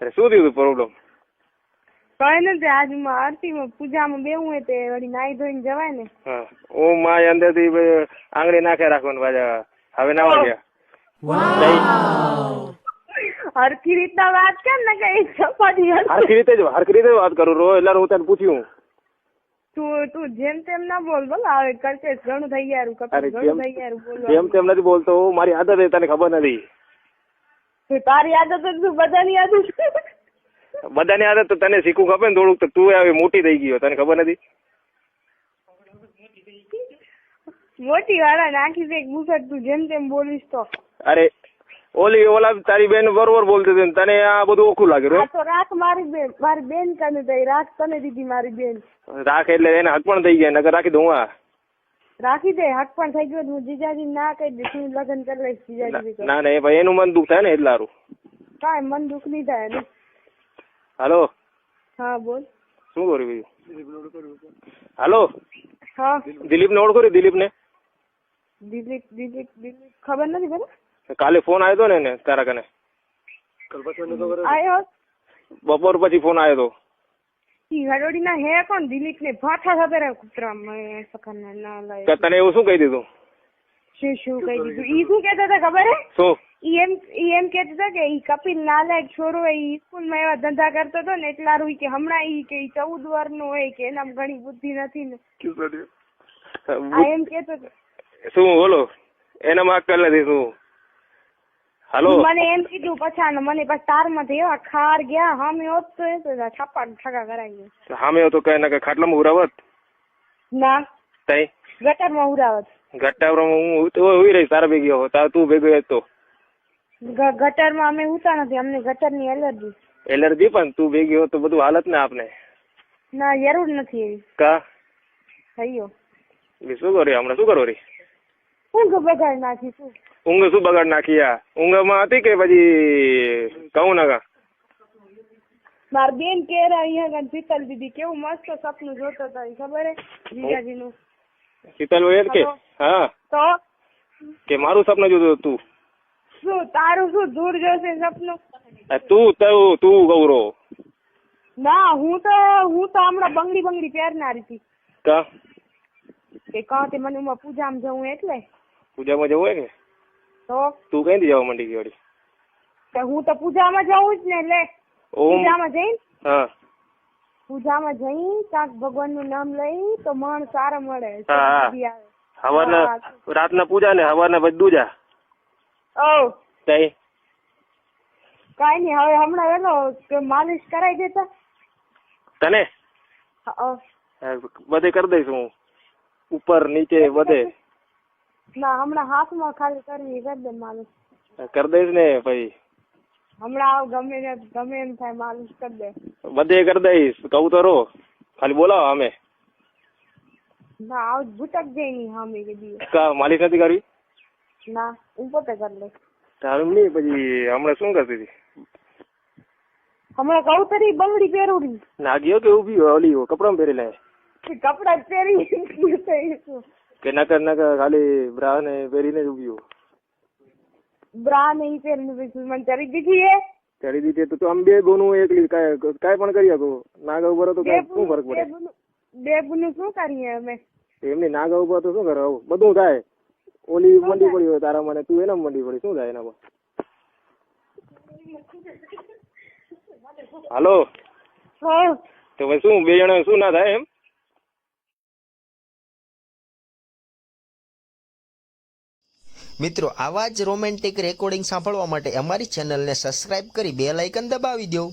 અરે શું થયું પ્રોબ્લેમ? કઈ નથી, આજ આરતીમાં પૂજામાં બેવું હોય તે વળી નાઈ ધોઈને જવાય ને. હા, હું મારી અંદરથી આંગળી નાખે રાખવાનું પાછા હવે ના વાગ્યા. હરખી રીતના વાત કર ને કઈ સપાટી હરખી રીતે વાત કરું રો એટલે હું તને પૂછ્યું. તું જેમ તેમ ના બોલ હવે કરશે ઘણું થઈ ગયા ઘણું થઈ ગયા જેમ તેમ નથી બોલતો, મારી આદત એ તને ખબર નથી. તારી આદત તું બધાની આદત બધાની આદત તો તને શીખવું ખબર ને થોડુંક, તો તું હવે મોટી થઈ ગયો તને ખબર નથી. મોટી વાળા નાખી દે બુસટ, તું જેમ તેમ બોલીશ તો. અરે ઓલા તારી બેન બરોબર બોલતી હતી, તને આ બધું ઓખું લાગે. તો રાખ મારી બેન કને દઈ રાખ, તને દીધી મારી બેન. રાખ એટલે એને હક પણ થઈ ગયા, નકર રાખી દઉં. રાખી દે, હક પણ થઈ ગયો. હું જીજાજી ના કહી દઈશ, હું લગ્ન કરી લઈશ જીજાજી. ના ભાઈ એનું મન દુઃખ થાય ને એટલે સારું. કાંઈ મન દુઃખ નહીં થાય ને. હાલો. હા બોલ. શું કર્યું બીજું? હાલો. હા દિલીપ ને ઓળખો? દિલીપ ને દિલીપ ખબર નથી બરાબર. કાલે ફોન આવ્યો હતો ને તારા કને? આવ્યો બપોર પછી ફોન આવ્યો હતો. હડોડી ના હે કોણ? દિલીપ ને ભાઠા સાથે કૂતરા ના લાય. તને એવું શું કહી દીધું? શું કહી દીધું? ઈ શું કેતા હતા ખબર હે? શું? ઈ એમ કેતા હતા કે ઈ કપિલ નાલાયક છોરો ઈ સ્કૂલ માં એવા ધંધા કરતો હતો ને એટલા રૂ કે હમણાં ઈ કે 14 વર્ષનો હોય કે એના ઘણી બુદ્ધિ નથી ને. એમ કેતો હતો. શું બોલો? એનામાં અક્કલ નથી શું? હાલો. મને એમ કીધું પછાણ, મને પછી તારમાં એવા ખાર ગયા હામે હોત તો એ છાપા ઠગા કરાવી. હામે તો કઈ ના કઈ ખાટલામાં ઉરાવત? ના તઈ ગટરમાં ઉરાવત. ગટરમાં હું તો ઉઈ રહી તારા ભેગી હો, તાર તું ભેગો તો ગટરમાં અમે ઉતા નથી, અમને ગટરની એલર્જી. એલર્જી? પણ તું ભેગી હો તો બધું હાલત ને આપને. ના જરૂર નથી એવી. કા થયો શું કર્યું હમણાં? શું કરો રી? ઊંઘ બગાડ નાખી. શું ઊંઘ શું બગાડ નાખી? ઊંઘમાં હતી કે પછી કહું ના? મારી બેન કેરા અહીંયા શીતલ દીદી કેવું મસ્ત સપનું જોતો હતા ખબર હે જીજાજી નું. શીતલ વૈર કે? હા તો કે મારું સપનું જોતું તું? શું તારું શું દૂર જોશે સપનું? તું ગૌરો? ના હું તો હમણાં બંગડી પહેરનારી હતી. કા કે કહતે મને હું પૂજામાં જવું એટલે. પૂજામાં જવું હોય કે? તો તું કઈથી જવા માંડી ગઈ વળી? હું તો પૂજામાં જવું જ ને. લે પૂજામાં જઈને પૂજામાં જઈ કાંક ભગવાન નું નામ લઈ તો મન સારા મળે. હવારના રાતના પૂજા ને હવારના પછી દૂજા. કઈ નઈ, હવે હમણાં એનો માલિશ કરાવી દેતા તને બધે કરી દઈશ હું, ઉપર નીચે બધે. ના હમણાં હાથમાં ખાલી કરવી કરી દે માલિશ. કરી દઈશ ને ભાઈ. હમણાં ગમે એમ થાય માલિશ કરી દે. બધે કરી દઈશ, કહું તો રો. ખાલી બોલાવો અમે. ના આવ ભૂટક જઈ ની હામે કે દી. કા માલિશ નથી કરવી? ના હું પોતે કરી લઈશ. તારું નહીં પછી હમણાં શું કરતી હતી? હમણાં કહું તરી બંગડી પહેરું નાગીઓ કે ઉભી ઓલી કપડામાં પહેરી લે? કપડા પહેરી કે નકર ખાલી બ્રા ને પહેરીને જ ઉભી? બ્રા નહીં પહેરીને મને ચરી દીધી હે. ચડી દીધી તો આમ બે બોનું એકલી કાંઈ પણ કરી શકો. નાગા ઉપર તો શું ફરક પડે? બે બુનું શું કરીએ અમે? એમની નાગા ઉપર તો શું કરે? બધું થાય. ઓલી મંડી પડી હોય તારા મને, તું એના મંડી પડી, શું થાય એનામાં? હાલો. તો ભાઈ શું બે જણા શું ના થાય એમ? મિત્રો આવા જ રોમેન્ટિક રેકોર્ડિંગ સાંભળવા માટે અમારી ચેનલને સબસ્ક્રાઇબ કરી બેલ આઇકન દબાવી દો.